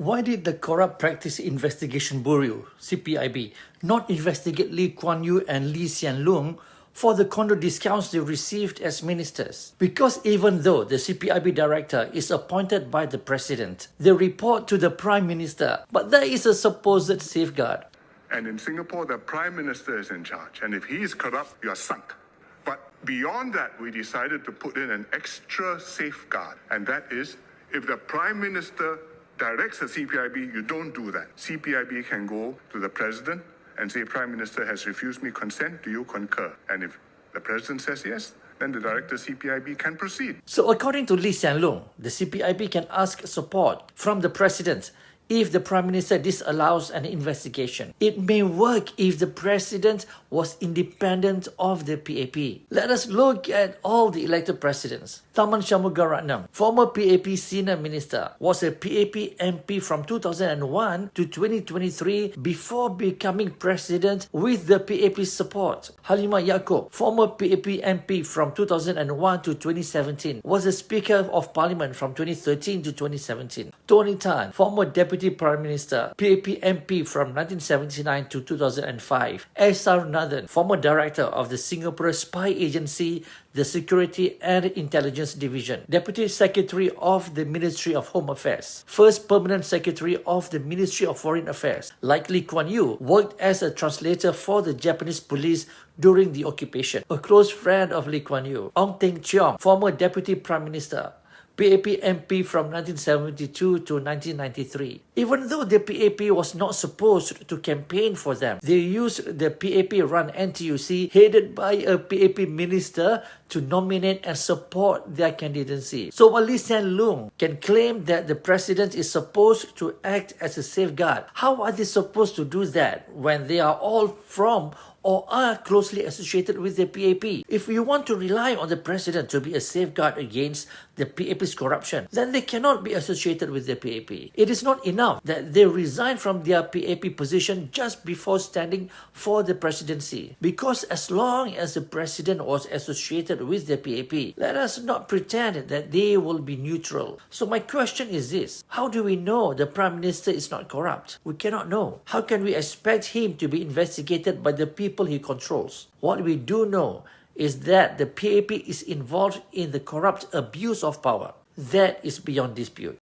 Why did the Corrupt Practice Investigation Bureau, CPIB, not investigate Lee Kuan Yew and Lee Hsien Loong for the condo discounts they received as ministers? Because even though the CPIB director is appointed by the president, they report to the Prime Minister, but there is a supposed safeguard. And in Singapore, the Prime Minister is in charge. And if he is corrupt, you are sunk. But beyond that, we decided to put in an extra safeguard. And that is, if the Prime Minister directs the CPIB, you don't do that. CPIB can go to the President and say, Prime Minister has refused me consent, do you concur? And if the President says yes, then the director CPIB can proceed. So according to Lee Hsien Loong, the CPIB can ask support from the President if the Prime Minister disallows an investigation. It may work if the President was independent of the PAP. Let us look at all the elected presidents. Tharman Shanmugaratnam, former PAP senior minister, was a PAP MP from 2001 to 2023 before becoming president with the PAP's support. Halimah Yacob, former PAP MP from 2001 to 2017, was the Speaker of Parliament from 2013 to 2017. Tony Tan, former Deputy Prime Minister, PAP MP from 1979 to 2005. S. R. Nathan, former Director of the Singapore Spy Agency, the Security and Intelligence Division, Deputy Secretary of the Ministry of Home Affairs, First Permanent Secretary of the Ministry of Foreign Affairs. Like Lee Kuan Yew, worked as a translator for the Japanese police during the occupation. A close friend of Lee Kuan Yew, Ong Teng Cheong, former Deputy Prime Minister, PAP MP from 1972 to 1993. Even though the PAP was not supposed to campaign for them, they used the PAP-run NTUC headed by a PAP minister to nominate and support their candidacy. So while Lee Hsien Loong can claim that the president is supposed to act as a safeguard, how are they supposed to do that when they are all from or are closely associated with the PAP? If you want to rely on the president to be a safeguard against the PAP's corruption, then they cannot be associated with the PAP. It is not enough that they resign from their PAP position just before standing for the presidency. Because as long as the president was associated with the PAP, let us not pretend that they will be neutral. So my question is this: how do we know the Prime Minister is not corrupt? We cannot know. How can we expect him to be investigated by the people he controls? What we do know is that the PAP is involved in the corrupt abuse of power. That is beyond dispute.